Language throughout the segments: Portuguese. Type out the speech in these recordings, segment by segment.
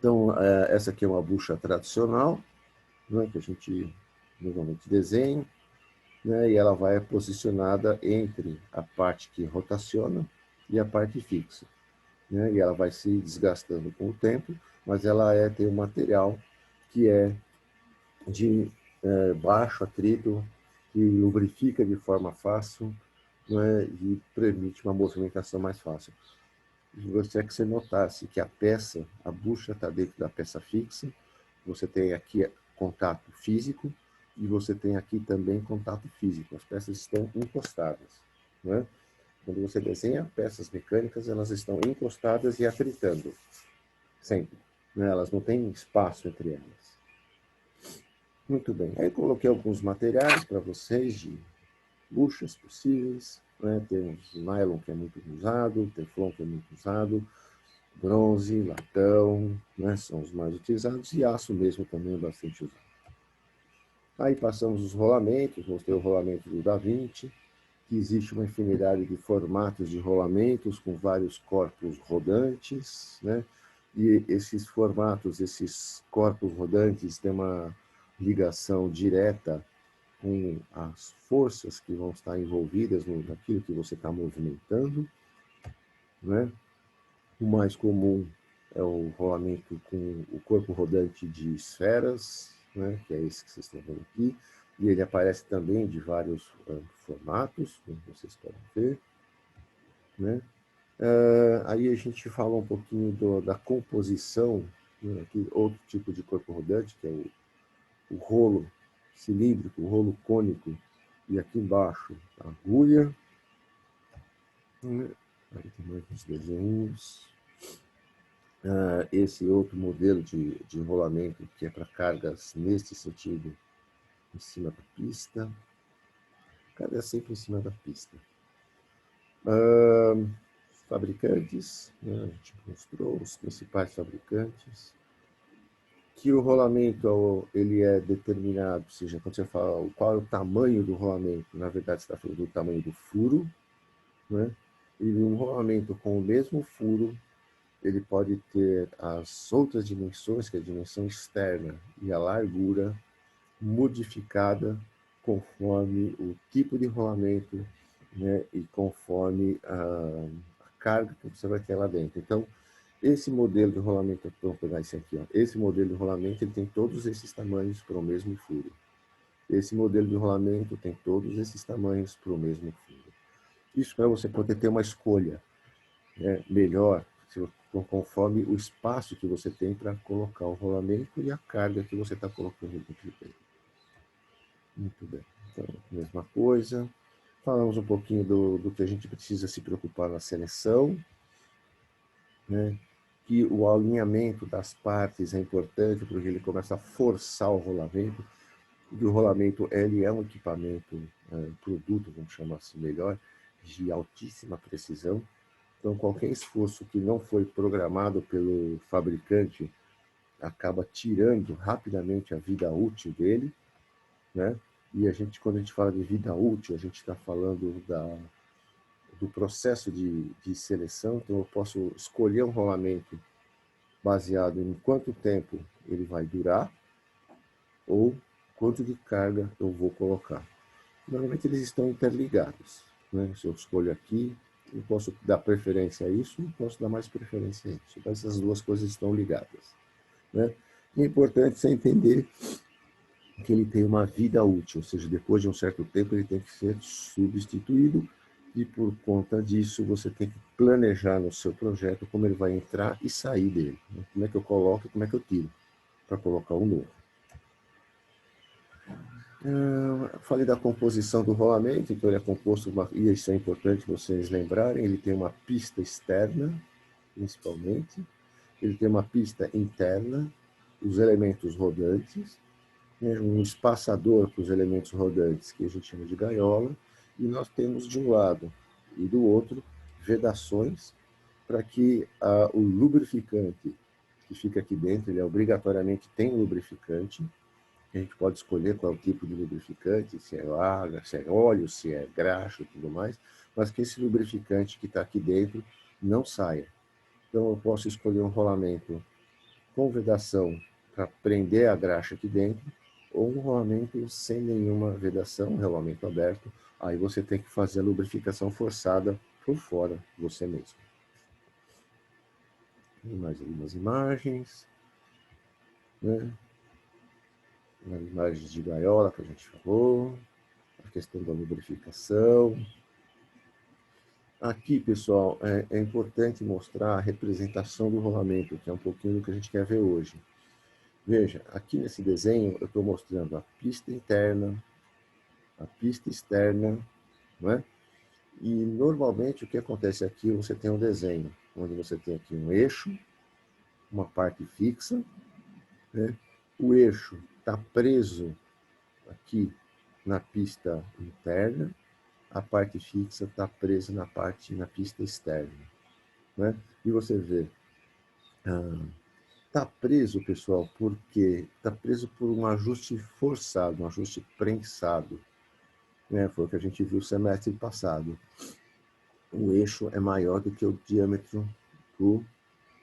Então, essa aqui é uma bucha tradicional, né, que a gente normalmente desenha, né, e ela vai posicionada entre a parte que rotaciona e a parte fixa, né, e ela vai se desgastando com o tempo, mas ela tem um material que é de baixo atrito, que lubrifica de forma fácil, né, e permite uma movimentação mais fácil. Gostaria que você notasse que a peça, a bucha está dentro da peça fixa, você tem aqui contato físico e você tem aqui também contato físico. As peças estão encostadas, né? Quando você desenha peças mecânicas, elas estão encostadas e atritando, sempre, né? Elas não têm espaço entre elas. Muito bem. Aí coloquei alguns materiais para vocês de buchas possíveis, né? Temos nylon, que é muito usado, teflon, que é muito usado, bronze, latão, né? São os mais utilizados, e aço mesmo também é bastante usado. Aí passamos os rolamentos, mostrei o rolamento do Da Vinci, que existe uma infinidade de formatos de rolamentos com vários corpos rodantes, né? E esses formatos, esses corpos rodantes têm uma ligação direta com as forças que vão estar envolvidas naquilo que você está movimentando, né? O mais comum é o rolamento com o corpo rodante de esferas, né? Que é esse que vocês estão vendo aqui, e ele aparece também de vários formatos, como vocês podem ver, né? Aí a gente fala um pouquinho da composição, né? Aqui, outro tipo de corpo rodante, que é o rolo cilíndrico, o rolo cônico, e aqui embaixo a agulha, né? Aí tem mais uns desenhos. Esse outro modelo de enrolamento, que é para cargas neste sentido, em cima da pista. Carga sempre em cima da pista. Fabricantes, né? A gente mostrou os principais fabricantes. Que o rolamento ele é determinado, ou seja, quando você fala qual é o tamanho do rolamento, na verdade você está falando do tamanho do furo, né? E um rolamento com o mesmo furo, ele pode ter as outras dimensões, que é a dimensão externa e a largura, modificada conforme o tipo de rolamento, né? E conforme a carga que você vai ter lá dentro. Então, esse modelo de rolamento, vamos pegar esse aqui, ó. Esse modelo de rolamento ele tem todos esses tamanhos para o mesmo furo. Esse modelo de rolamento tem todos esses tamanhos para o mesmo furo. Isso para você poder ter uma escolha, né, melhor, conforme o espaço que você tem para colocar o rolamento e a carga que você está colocando dentro dele. Muito bem. Então, mesma coisa. Falamos um pouquinho do que a gente precisa se preocupar na seleção, né? Que o alinhamento das partes é importante, porque ele começa a forçar o rolamento. E o rolamento ele é um equipamento, produto, vamos chamar assim melhor, de altíssima precisão. Então, qualquer esforço que não foi programado pelo fabricante acaba tirando rapidamente a vida útil dele, né? E quando a gente fala de vida útil, a gente está falando do processo de seleção. Então, eu posso escolher um rolamento baseado em quanto tempo ele vai durar ou quanto de carga eu vou colocar. Normalmente eles estão interligados, né? Se eu escolho aqui, eu posso dar preferência a isso e posso dar mais preferência a isso. Então, essas duas coisas estão ligadas, né? E é importante você entender que ele tem uma vida útil, ou seja, depois de um certo tempo ele tem que ser substituído, e por conta disso você tem que planejar no seu projeto como ele vai entrar e sair dele, né? Como é que eu coloco e como é que eu tiro para colocar um novo. Falei da composição do rolamento, então ele é composto, e isso é importante vocês lembrarem, ele tem uma pista externa, principalmente, ele tem uma pista interna, os elementos rodantes, né, um espaçador para os elementos rodantes, que a gente chama de gaiola, e nós temos de um lado e do outro vedações para que o lubrificante que fica aqui dentro, ele obrigatoriamente tem lubrificante. A gente pode escolher qual é o tipo de lubrificante, se é água, se é óleo, se é graxa e tudo mais, mas que esse lubrificante que está aqui dentro não saia. Então, eu posso escolher um rolamento com vedação para prender a graxa aqui dentro, ou um rolamento sem nenhuma vedação, um rolamento aberto. Aí você tem que fazer a lubrificação forçada por fora, você mesmo. Tem mais algumas imagens, né? As imagens de gaiola que a gente falou, a questão da lubrificação. Aqui, pessoal, é importante mostrar a representação do rolamento, que é um pouquinho do que a gente quer ver hoje. Veja, aqui nesse desenho eu estou mostrando a pista interna, a pista externa, não é? E normalmente o que acontece aqui, você tem um desenho, onde você tem aqui um eixo, uma parte fixa, né? O eixo está preso aqui na pista interna, a parte fixa está presa na pista externa, né? E você vê, está preso, pessoal, porque está preso por um ajuste forçado, um ajuste prensado, né? Foi o que a gente viu semestre passado. O eixo é maior do que o diâmetro do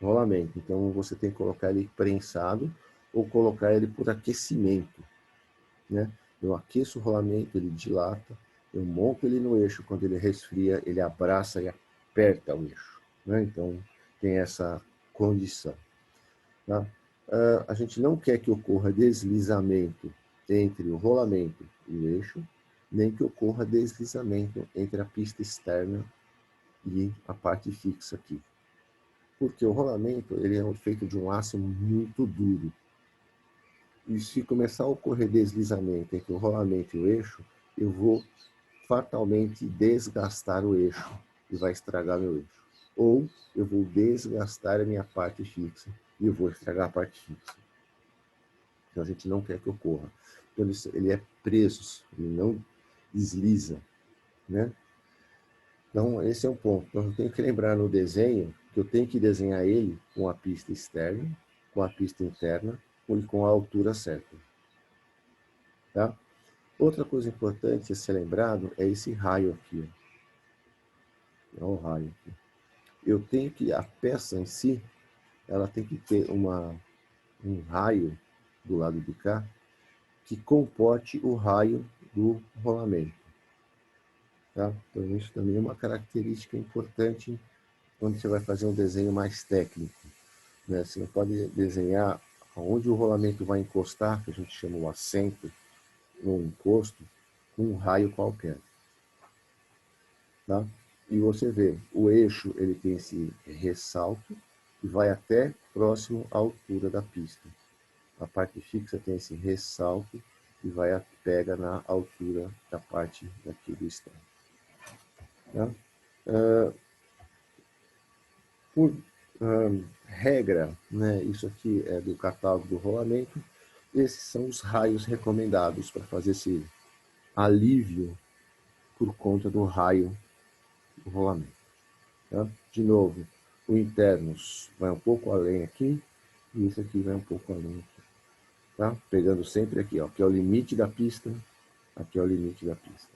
rolamento, então você tem que colocar ele prensado ou colocar ele por aquecimento, né? Eu aqueço o rolamento, ele dilata, eu monto ele no eixo, quando ele resfria, ele abraça e aperta o eixo, né? Então tem essa condição, tá? A gente não quer que ocorra deslizamento entre o rolamento e o eixo, nem que ocorra deslizamento entre a pista externa e a parte fixa aqui. Porque o rolamento ele é feito de um aço muito duro. E se começar a ocorrer deslizamento entre o rolamento e o eixo, eu vou fatalmente desgastar o eixo e vai estragar meu eixo. Ou eu vou desgastar a minha parte fixa e eu vou estragar a parte fixa. Então a gente não quer que ocorra. Então ele é preso, ele não desliza, né? Então esse é um ponto. Então eu tenho que lembrar no desenho que eu tenho que desenhar ele com a pista externa, com a pista interna e com a altura certa. Tá? Outra coisa importante a ser lembrado é esse raio aqui. Ó. É o raio aqui. Eu tenho que, a peça em si, ela tem que ter um raio do lado de cá que comporte o raio do rolamento. Tá? Então isso também é uma característica importante quando você vai fazer um desenho mais técnico, né? Você não pode desenhar onde o rolamento vai encostar, que a gente chama o assento, no encosto, com um raio qualquer. Tá? E você vê, o eixo ele tem esse ressalto que vai até próximo à altura da pista. A parte fixa tem esse ressalto que pega na altura da parte daqui do externo. Tá? Por regra, né, isso aqui é do catálogo do rolamento, esses são os raios recomendados para fazer esse alívio por conta do raio do rolamento. Tá? De novo, o internos vai um pouco além aqui, e isso aqui vai um pouco além aqui. Tá? Pegando sempre aqui, ó, aqui é o limite da pista, aqui é o limite da pista.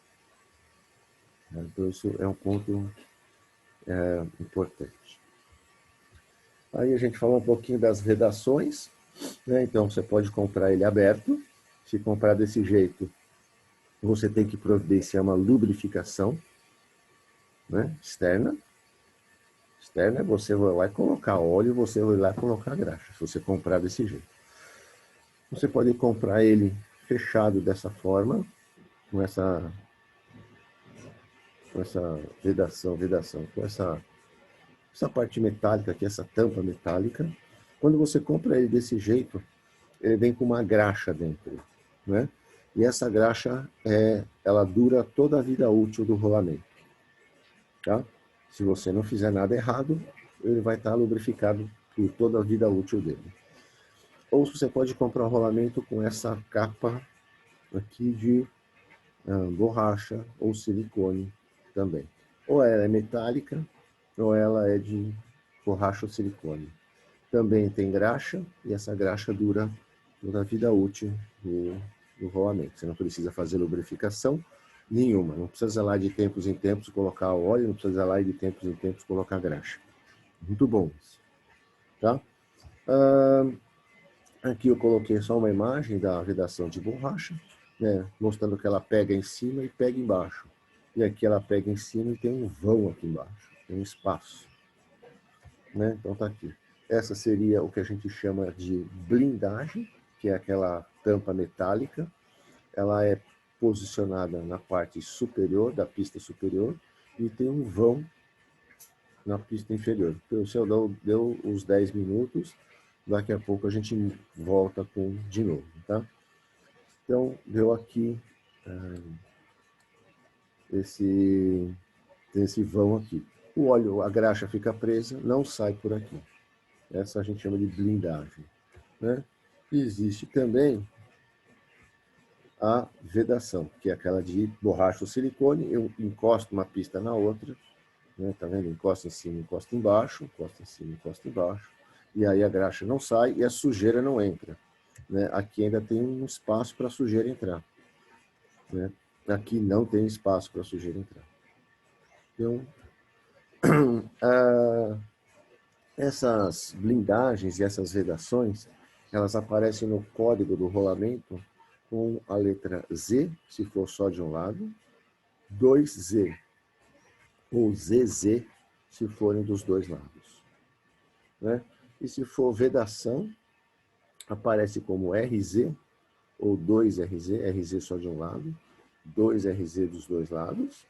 Então isso é um ponto importante. Aí a gente falou um pouquinho das vedações, né? Então você pode comprar ele aberto. Se comprar desse jeito, você tem que providenciar uma lubrificação, né, externa. Externa, você vai lá colocar óleo, você vai lá colocar graxa, se você comprar desse jeito. Você pode comprar ele fechado dessa forma, com essa vedação, com essa parte metálica aqui, essa tampa metálica. Quando você compra ele desse jeito, ele vem com uma graxa dentro, né? E essa graxa, ela dura toda a vida útil do rolamento. Tá? Se você não fizer nada errado, ele vai estar lubrificado por toda a vida útil dele. Ou você pode comprar um rolamento com essa capa aqui de borracha ou silicone também. Ou ela é metálica, ou ela é de borracha ou silicone. Também tem graxa, e essa graxa dura toda a vida útil do rolamento. Você não precisa fazer lubrificação nenhuma. Não precisa lá de tempos em tempos colocar óleo, não precisa lá de tempos em tempos colocar graxa. Muito bom isso. Tá? Aqui eu coloquei só uma imagem da vedação de borracha, né, mostrando que ela pega em cima e pega embaixo. E aqui ela pega em cima e tem um vão aqui embaixo, tem um espaço. Né? Então tá aqui. Essa seria o que a gente chama de blindagem, que é aquela tampa metálica. Ela é posicionada na parte superior da pista superior e tem um vão na pista inferior. Então, se eu deu os 10 minutos, daqui a pouco a gente volta com de novo, tá? Então, deu aqui esse vão aqui. O óleo, a graxa fica presa, não sai por aqui. Essa a gente chama de blindagem. Né? Existe também a vedação, que é aquela de borracha ou silicone. Eu encosto uma pista na outra, né? Tá vendo? Encosta em cima, encosta embaixo, encosta em cima, encosta embaixo. E aí a graxa não sai e a sujeira não entra. Né? Aqui ainda tem um espaço para a sujeira entrar. Né? Aqui não tem espaço para a sujeira entrar. Então, essas blindagens e essas vedações, elas aparecem no código do rolamento com a letra Z, se for só de um lado, 2Z, ou ZZ, se forem dos dois lados. Né? E se for vedação, aparece como RZ, ou 2RZ, RZ só de um lado, 2RZ dos dois lados,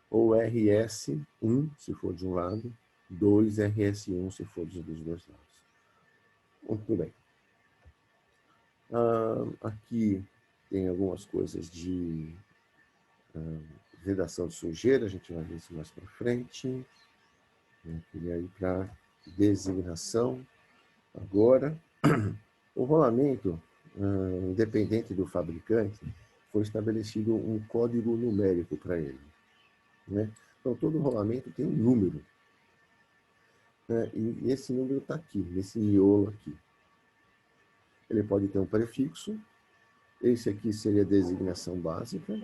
ou RS1, se for de um lado, 2RS1, se for dos dois lados. Muito bem. Aqui tem algumas coisas de vedação de sujeira, a gente vai ver isso mais para frente. Eu queria ir para designação. Agora, o rolamento, independente do fabricante, foi estabelecido um código numérico para ele. Né? Então, todo rolamento tem um número. Né? E esse número está aqui, nesse miolo aqui. Ele pode ter um prefixo. Esse aqui seria a designação básica.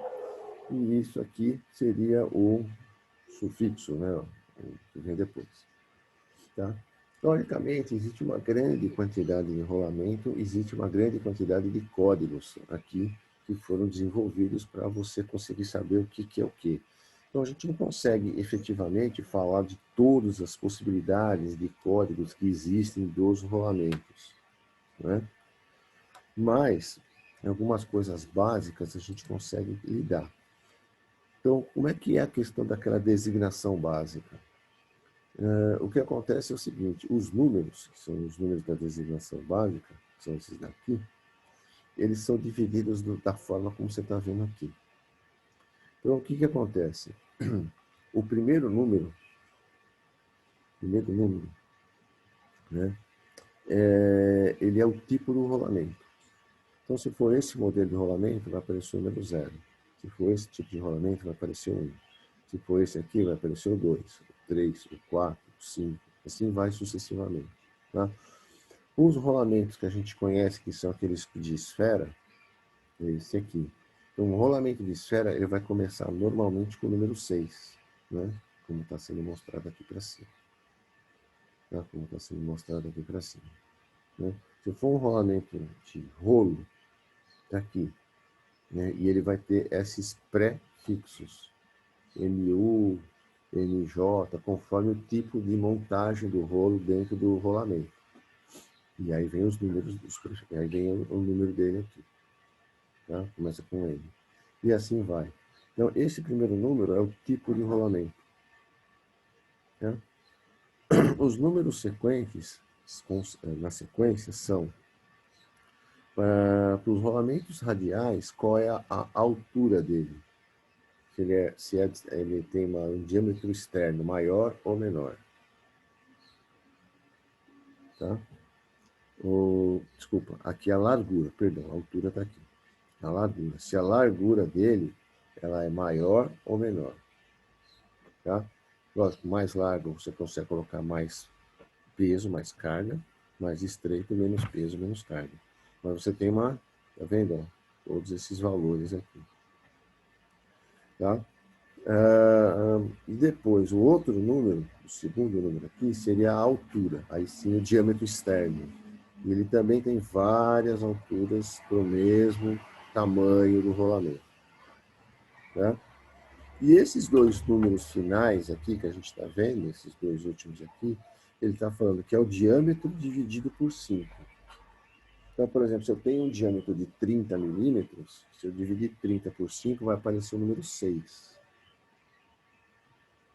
E isso aqui seria o sufixo, né? O que vem depois. Tá? Teoricamente, existe uma grande quantidade de enrolamento, existe uma grande quantidade de códigos aqui que foram desenvolvidos para você conseguir saber o que é o que. Então, a gente não consegue efetivamente falar de todas as possibilidades de códigos que existem dos rolamentos. Né? Mas, algumas coisas básicas a gente consegue lidar. Então, como é que é a questão daquela designação básica? O que acontece é o seguinte, os números, que são os números da designação básica, que são esses daqui, eles são divididos da forma como você está vendo aqui. Então, o que acontece? O primeiro número, né, ele é o tipo do rolamento. Então, se for esse modelo de rolamento, vai aparecer o número 0. Se for esse tipo de rolamento, vai aparecer o 1. Se for esse aqui, vai aparecer o 2, o 3, o 4, o 5. Assim vai sucessivamente. Tá? Os rolamentos que a gente conhece, que são aqueles de esfera, é esse aqui. Então, um rolamento de esfera, ele vai começar normalmente com o número 6, né? Como está sendo mostrado aqui para cima. Tá? Como está sendo mostrado aqui para cima. Né? Se for um rolamento de rolo, está aqui. Né? E ele vai ter esses pré-fixos. MU, MJ, conforme o tipo de montagem do rolo dentro do rolamento. E aí vem os números, aí vem o número dele aqui. Tá? Começa com M. E assim vai. Então, esse primeiro número é o tipo de rolamento. Tá? Os números sequentes, na sequência, são para os rolamentos radiais, qual é a altura dele? Se ele tem um diâmetro externo maior ou menor. Tá? Desculpa, aqui é a largura, perdão, a altura está aqui. A largura. Se a largura dele ela é maior ou menor. Tá? Lógico, mais largo você consegue colocar mais peso, mais carga, mais estreito, menos peso, menos carga. Mas você tem uma, tá vendo? Ó, todos esses valores aqui. Tá? E depois, o outro número, o segundo número aqui, seria a altura, aí sim o diâmetro externo. E ele também tem várias alturas para o mesmo tamanho do rolamento. Né? E esses dois números finais aqui, que a gente está vendo, esses dois últimos aqui, ele está falando que é o diâmetro dividido por 5. Então, por exemplo, se eu tenho um diâmetro de 30 milímetros, se eu dividir 30 por 5, vai aparecer o número 6.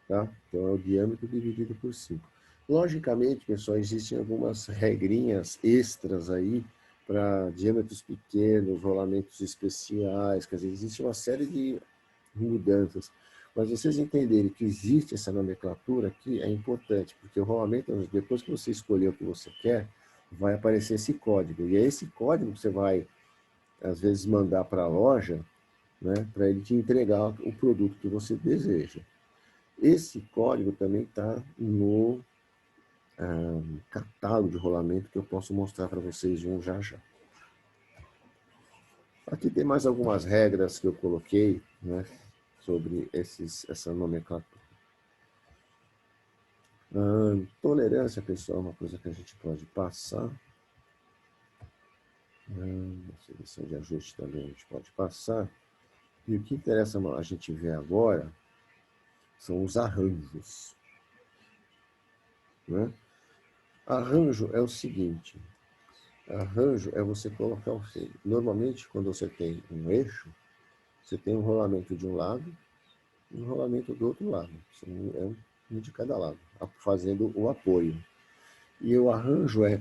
Tá? Então, é o diâmetro dividido por 5. Logicamente, pessoal, existem algumas regrinhas extras aí para diâmetros pequenos, rolamentos especiais, quer dizer, existe uma série de mudanças. Mas vocês entenderem que existe essa nomenclatura aqui é importante, porque o rolamento, depois que você escolher o que você quer, vai aparecer esse código. E é esse código que você vai, às vezes, mandar para a loja, né, para ele te entregar o produto que você deseja. Esse código também está no catálogo de rolamento que eu posso mostrar para vocês já já. Aqui tem mais algumas regras que eu coloquei, né, sobre essa nomenclatura. Tolerância, pessoal, é uma coisa que a gente pode passar. Seleção de ajuste também a gente pode passar. E o que interessa a gente ver agora são os arranjos. Né? Arranjo é o seguinte, arranjo é você colocar o fio. Normalmente, quando você tem um eixo, você tem um rolamento de um lado e um rolamento do outro lado. É um de cada lado, fazendo o apoio. E o arranjo é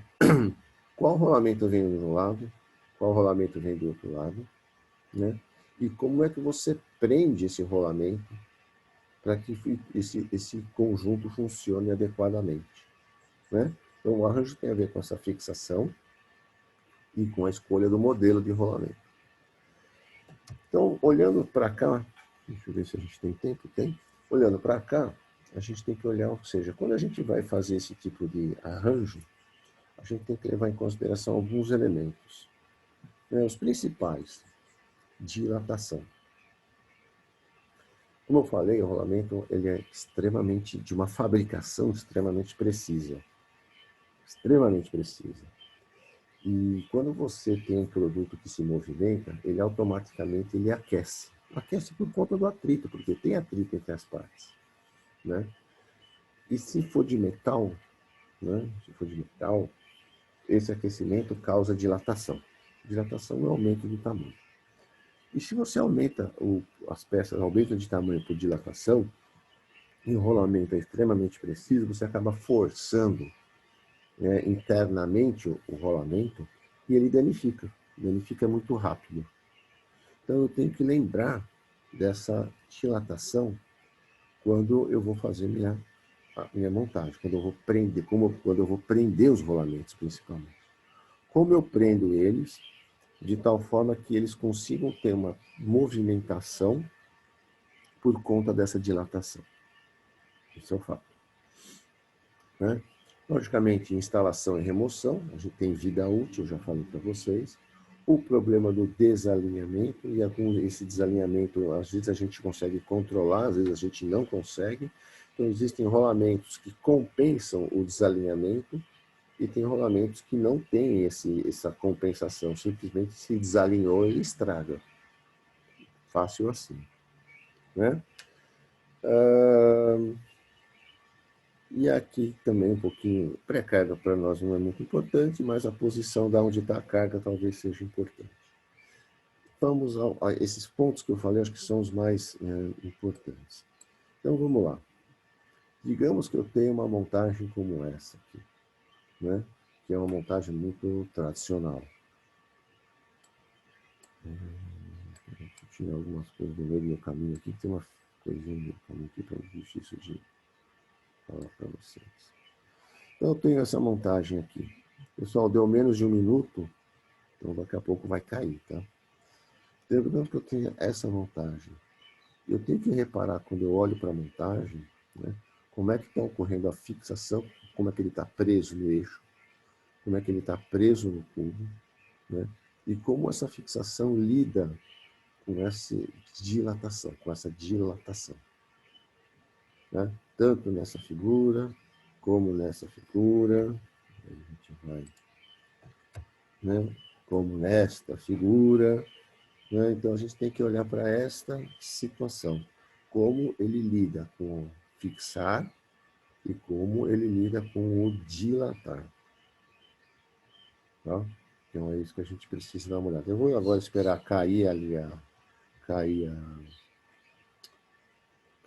qual rolamento vem de um lado, qual rolamento vem do outro lado, né? E como é que você prende esse rolamento para que esse conjunto funcione adequadamente, né? Então, o arranjo tem a ver com essa fixação e com a escolha do modelo de rolamento. Então, olhando para cá, deixa eu ver se a gente tem tempo, tem. Olhando para cá, a gente tem que olhar, ou seja, quando a gente vai fazer esse tipo de arranjo, a gente tem que levar em consideração alguns elementos. Os principais, dilatação. Como eu falei, o rolamento ele é extremamente, de uma fabricação extremamente precisa. Extremamente precisa. E quando você tem um produto que se movimenta, ele automaticamente ele aquece. Aquece por conta do atrito, porque tem atrito entre as partes. Né? E se for de metal, né? Se for de metal, esse aquecimento causa dilatação. Dilatação é o aumento do tamanho. E se você aumenta as peças, aumenta de tamanho por dilatação, e o rolamento é extremamente preciso, você acaba forçando internamente o rolamento e ele danifica muito rápido. Então eu tenho que lembrar dessa dilatação quando eu vou fazer a minha montagem, quando eu vou prender, quando eu vou prender os rolamentos principalmente. Como eu prendo eles de tal forma que eles consigam ter uma movimentação por conta dessa dilatação. Esse é o fato. Né? Logicamente, instalação e remoção, a gente tem vida útil, já falei para vocês. O problema do desalinhamento, e esse desalinhamento, às vezes a gente consegue controlar, às vezes a gente não consegue. Então, existem rolamentos que compensam o desalinhamento e tem rolamentos que não têm essa compensação, simplesmente se desalinhou e estraga. Fácil assim. Né? E aqui também um pouquinho, pré-carga para nós não é muito importante, mas a posição da onde está a carga talvez seja importante. Vamos a esses pontos que eu falei, acho que são os mais importantes. Então vamos lá. Digamos que eu tenho uma montagem como essa aqui, né? Que é uma montagem muito tradicional. Tinha algumas coisas no meio do meu caminho aqui, tem uma coisinha no meu caminho aqui para difícil de falar para vocês. Então eu tenho essa montagem aqui. Pessoal, deu menos de um minuto, então daqui a pouco vai cair, tá? Lembrando que eu tenho essa montagem. Eu tenho que reparar quando eu olho para a montagem, né, como é que está ocorrendo a fixação, como é que ele está preso no eixo, como é que ele está preso no cubo, né, e como essa fixação lida com essa dilatação, né? Tanto nessa figura, como nessa figura. A gente vai, né? Como nesta figura. Né? Então, a gente tem que olhar para esta situação. Como ele lida com fixar e como ele lida com o dilatar. Tá? Então, é isso que a gente precisa dar uma olhada. Eu vou agora esperar cair ali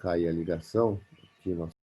cair a ligação, que nós